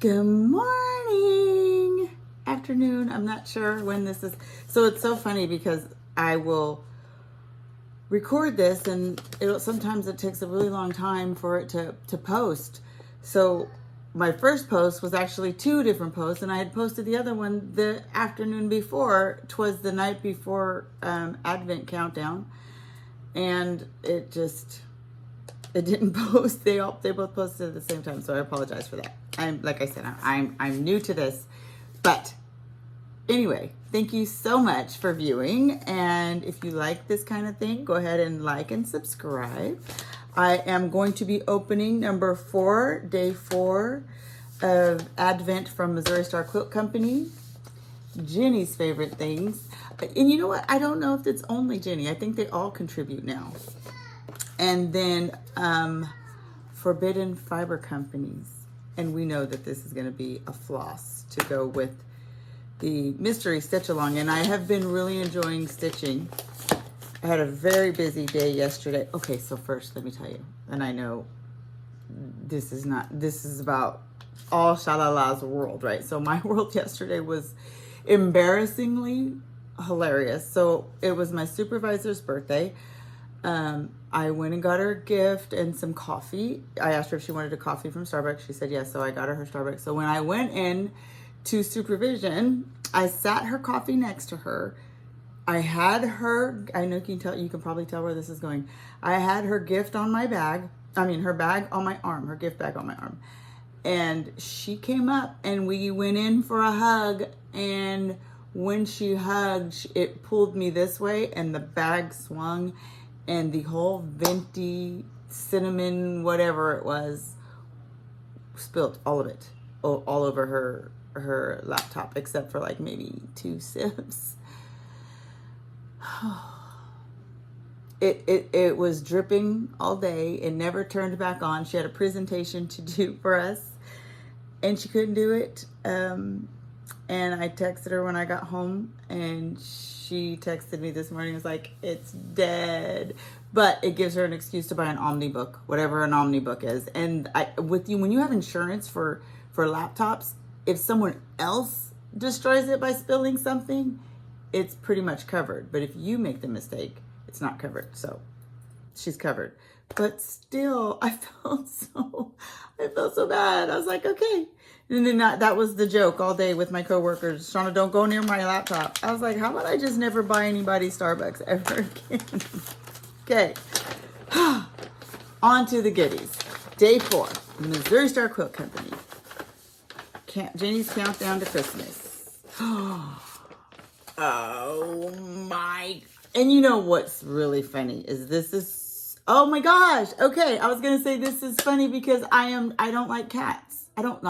Good morning, afternoon. I'm not sure when this is. So it's so funny because I will record this and sometimes it takes a really long time for it to post. So my first post was actually 2 different posts, and I had posted the other one the afternoon before. 'Twas the night before Advent countdown, and it didn't post. They both posted at the same time, so I apologize for that. Like I said, I'm new to this, but anyway, thank you so much for viewing. And if you like this kind of thing, go ahead and like and subscribe. I am going to be opening number 4, day 4 of Advent from Missouri Star Quilt Company. Jenny's favorite things. And you know what? I don't know if it's only Jenny. I think they all contribute now. And then Forbidden Fiber Companies. And we know that this is going to be a floss to go with the mystery stitch along. And I have been really enjoying stitching. I had a very busy day yesterday. Okay, so first let me tell you, and I know this is about all Shalala's world, right? So my world yesterday was embarrassingly hilarious. So it was my supervisor's birthday. I went and got her a gift and some coffee. I asked her if she wanted a coffee from Starbucks. She said yes, so I got her Starbucks. So when I went in to supervision, I sat her coffee next to her. I had her, I know you can probably tell where this is going. I had her gift on my bag. Her bag on my arm, her gift bag on my arm. And she came up and we went in for a hug. And when she hugged, it pulled me this way and the bag swung. And the whole venti, cinnamon, whatever it was, spilled all of it, all over her laptop, except for like maybe 2 sips. It was dripping all day. It never turned back on. She had a presentation to do for us, and she couldn't do it. And I texted her when I got home, and she texted me this morning. Was like, it's dead, but it gives her an excuse to buy an Omnibook, whatever an Omnibook is. And when you have insurance for laptops, if someone else destroys it by spilling something, it's pretty much covered. But if you make the mistake, it's not covered. So she's covered. But still, I felt so bad. I was like, okay. And then that was the joke all day with my coworkers. Shauna, don't go near my laptop. I was like, how about I just never buy anybody Starbucks ever again? Okay. On to the goodies. Day 4, Missouri Star Quilt Company. Jenny's Countdown to Christmas. Oh my. And you know what's really funny is oh my gosh. Okay. I was going to say this is funny because I don't like cats. I don't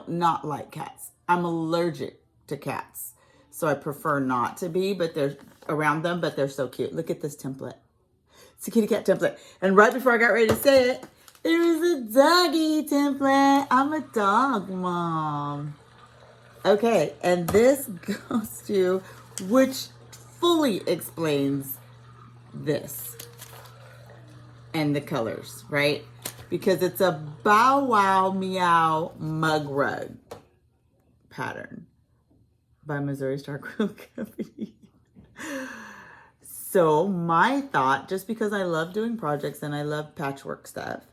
not like cats. I'm allergic to cats. So I prefer not to be, but they're around them, but they're so cute. Look at this template. It's a kitty cat template. And right before I got ready to say it, it was a doggy template. I'm a dog mom. Okay. And this goes to, which fully explains this and the colors, right? Because it's a Bow Wow Meow mug rug pattern by Missouri Star Quilt Company. So my thought, just because I love doing projects and I love patchwork stuff,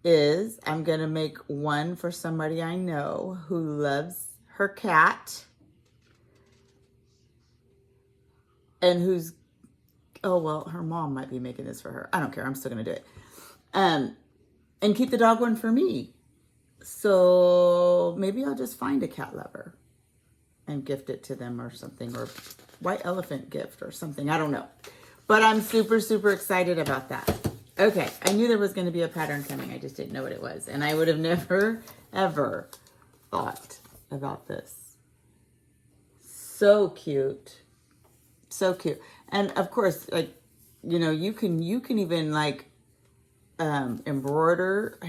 is I'm going to make one for somebody I know who loves her cat and who's, oh, well, her mom might be making this for her. I don't care. I'm still going to do it. And keep the dog one for me. So maybe I'll just find a cat lover and gift it to them or something, or white elephant gift or something. I don't know. But I'm super, super excited about that. Okay. I knew there was going to be a pattern coming. I just didn't know what it was. And I would have never, ever thought about this. So cute. So cute. And of course, like, you can even like, hand embroider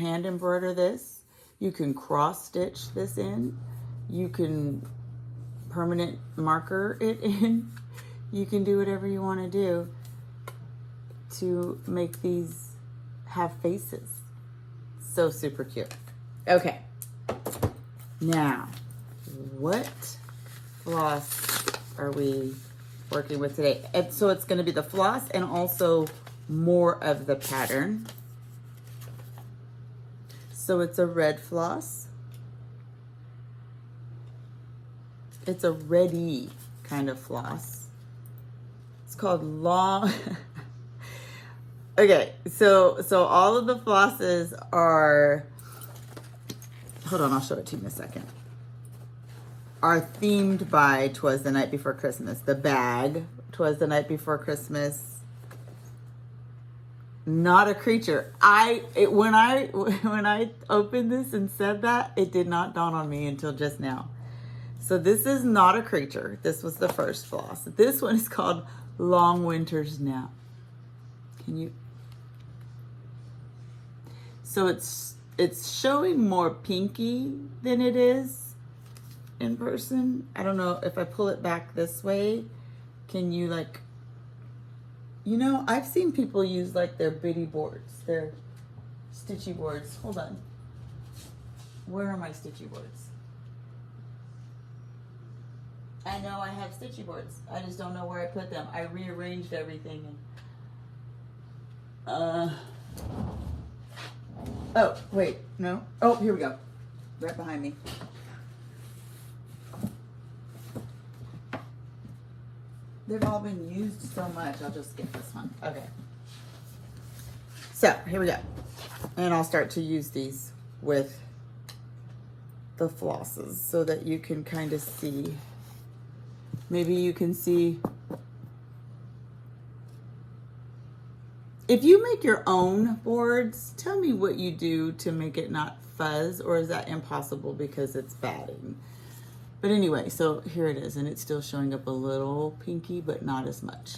this. You can cross stitch this in. You can permanent marker it in. You can do whatever you want to do to make these have faces. So super cute. Okay. Now, what floss are we working with today? And so it's going to be the floss and also more of the pattern. So it's a red floss. It's a reddy kind of floss. It's called long. Okay, so all of the flosses are, hold on, I'll show it to you in a second, are themed by 'Twas the Night Before Christmas. The bag, 'Twas the Night Before Christmas. Not a creature. When I opened this and said that, it did not dawn on me until just now. So this is not a creature. This was the first floss. This one is called Long Winter's Nap. Can you? So it's showing more pinky than it is in person. I don't know if I pull it back this way. Can you like? You know, I've seen people use like their bitty boards, their stitchy boards. Hold on. Where are my stitchy boards? I know I have stitchy boards. I just don't know where I put them. I rearranged everything. And, oh, wait, no. Oh, here we go. Right behind me. They've all been used so much. I'll just get this one. Okay. So, here we go. And I'll start to use these with the flosses so that you can kind of see. Maybe you can see. If you make your own boards, tell me what you do to make it not fuzz, or is that impossible because it's batting? But anyway, so here it is, and it's still showing up a little pinky, but not as much.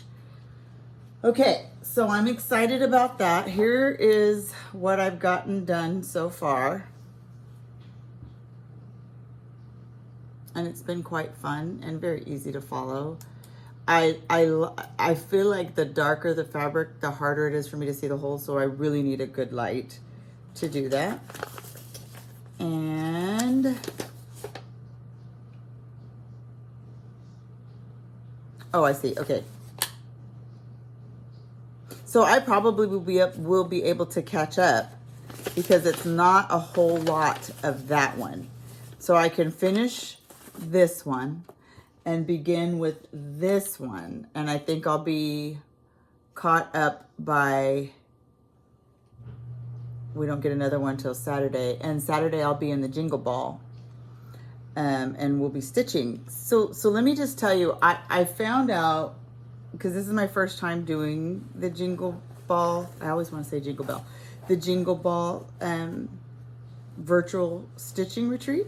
Okay, so I'm excited about that. Here is what I've gotten done so far. And it's been quite fun and very easy to follow. I feel like the darker the fabric, the harder it is for me to see the holes, so I really need a good light to do that. And oh, I see. Okay. So I probably will be able to catch up because it's not a whole lot of that one. So I can finish this one and begin with this one. And I think I'll be caught up by, we don't get another one till Saturday. And Saturday I'll be in the Jingle Ball. And we'll be stitching. So let me just tell you, I found out, because this is my first time doing the Jingle Ball. I always want to say Jingle Bell. The Jingle Ball virtual stitching retreat.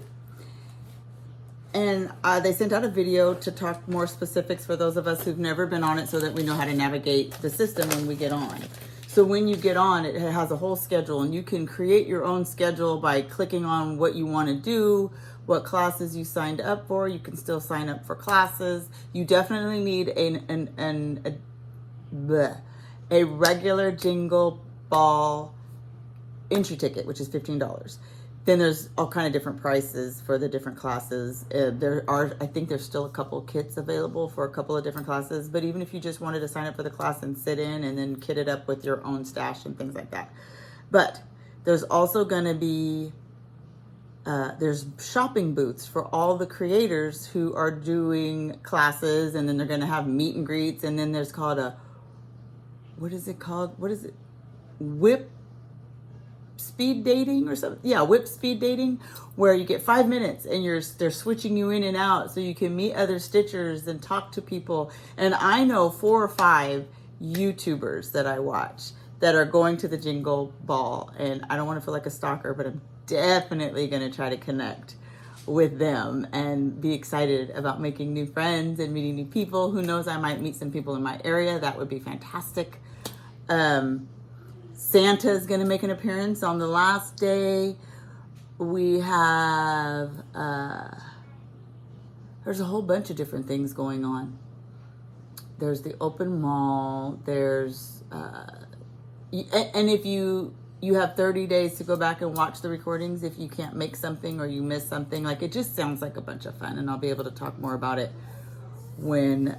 And they sent out a video to talk more specifics for those of us who've never been on it so that we know how to navigate the system when we get on. So when you get on, it has a whole schedule, and you can create your own schedule by clicking on what you want to do, what classes you signed up for. You can still sign up for classes. You definitely need a regular Jingle Ball entry ticket, which is $15. Then there's all kind of different prices for the different classes. I think there's still a couple kits available for a couple of different classes, but even if you just wanted to sign up for the class and sit in and then kit it up with your own stash and things like that. But there's also going to be, there's shopping booths for all the creators who are doing classes, and then they're going to have meet and greets, and then there's called what is it? Whip speed dating or something. Yeah, whip speed dating, where you get 5 minutes and they're switching you in and out so you can meet other stitchers and talk to people. And I know 4 or 5 YouTubers that I watch that are going to the Jingle Ball, and I don't want to feel like a stalker, but I'm definitely going to try to connect with them and be excited about making new friends and meeting new people. Who knows, I might meet some people in my area. That would be fantastic. Santa is going to make an appearance on the last day. We have, there's a whole bunch of different things going on. There's the open mall. There's, and if you you have 30 days to go back and watch the recordings if you can't make something or you miss something. Like, it just sounds like a bunch of fun, and I'll be able to talk more about it when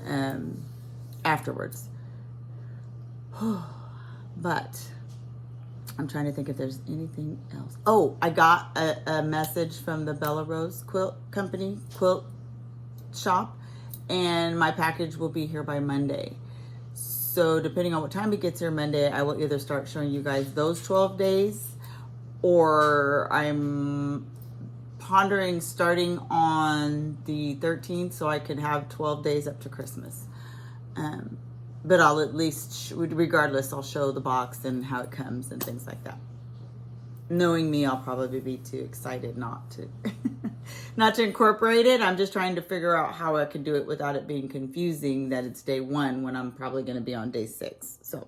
afterwards. But I'm trying to think if there's anything else. Oh, I got a message from the Bella Rose Quilt Company, quilt shop, and my package will be here by Monday. So depending on what time it gets here Monday, I will either start showing you guys those 12 days, or I'm pondering starting on the 13th so I can have 12 days up to Christmas. But I'll at least, regardless, I'll show the box and how it comes and things like that. Knowing me, I'll probably be too excited not to not to incorporate it. I'm just trying to figure out how I can do it without it being confusing that it's day 1 when I'm probably going to be on day 6. So,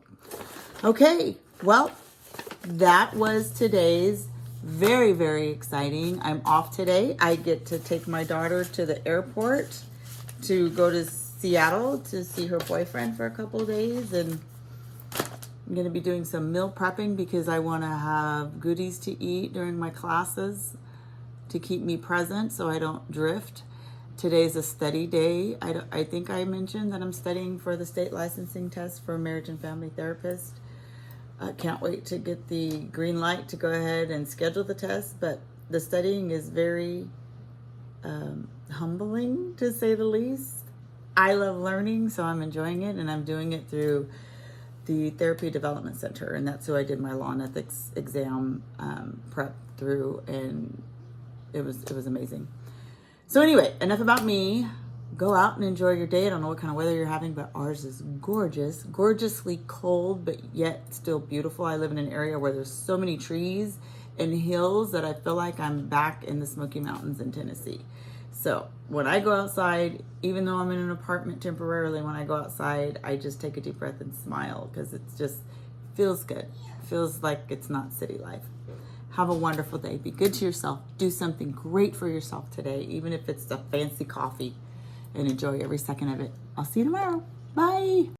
okay, well, that was today's very, very exciting. I'm off today. I get to take my daughter to the airport to go to Seattle to see her boyfriend for a couple of days, and I'm going to be doing some meal prepping because I want to have goodies to eat during my classes to keep me present so I don't drift. Today's a study day. I think I mentioned that I'm studying for the state licensing test for a marriage and family therapist. I can't wait to get the green light to go ahead and schedule the test, but the studying is very humbling, to say the least. I love learning, so I'm enjoying it, and I'm doing it through the Therapy Development Center, and that's who I did my law and ethics exam prep through, and it was amazing. So anyway, enough about me. Go out and enjoy your day. I don't know what kind of weather you're having, but ours is gorgeous, gorgeously cold, but yet still beautiful. I live in an area where there's so many trees and hills that I feel like I'm back in the Smoky Mountains in Tennessee. So when I go outside, even though I'm in an apartment temporarily, when I go outside, I just take a deep breath and smile because it just feels good. It feels like it's not city life. Have a wonderful day. Be good to yourself. Do something great for yourself today, even if it's a fancy coffee, and enjoy every second of it. I'll see you tomorrow. Bye.